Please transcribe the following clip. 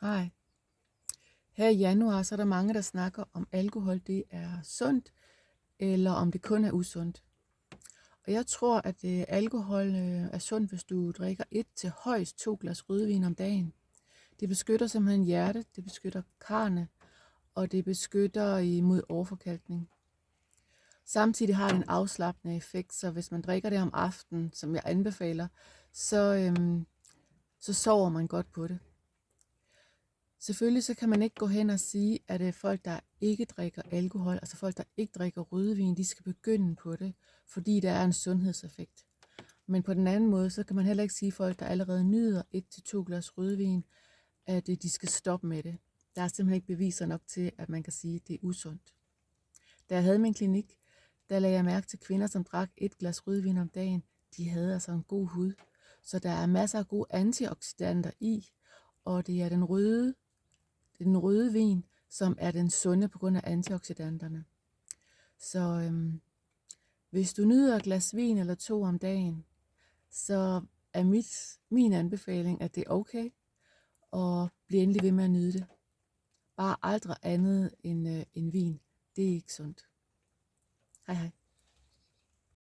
Hej. Her i januar, så er der mange, der snakker om alkohol, det er sundt, eller om det kun er usundt. Og jeg tror, at alkohol er sundt, hvis du drikker 1 til højst 2 glas rødvin om dagen. Det beskytter simpelthen hjertet, det beskytter karrene, og det beskytter imod overforkalkning. Samtidig har det en afslappende effekt, så hvis man drikker det om aftenen, som jeg anbefaler, så sover man godt på det. Selvfølgelig så kan man ikke gå hen og sige, at folk, der ikke drikker alkohol, altså folk, der ikke drikker rødvin, de skal begynde på det, fordi der er en sundhedseffekt. Men på den anden måde, så kan man heller ikke sige, at folk, der allerede nyder 1 til 2 glas rødvin, at de skal stoppe med det. Der er simpelthen ikke beviser nok til, at man kan sige, at det er usundt. Da jeg havde min klinik, der lagde jeg mærke til kvinder, som drak 1 glas rødvin om dagen. De havde altså en god hud. Så der er masser af gode antioxidanter i, og det er den røde vin, som er den sunde på grund af antioxidanterne. Så hvis du nyder et glas vin eller 2 om dagen, så er min anbefaling, at det er okay, og bliv endelig ved med at nyde det. Bare aldrig andet end vin. Det er ikke sundt. Hej hej.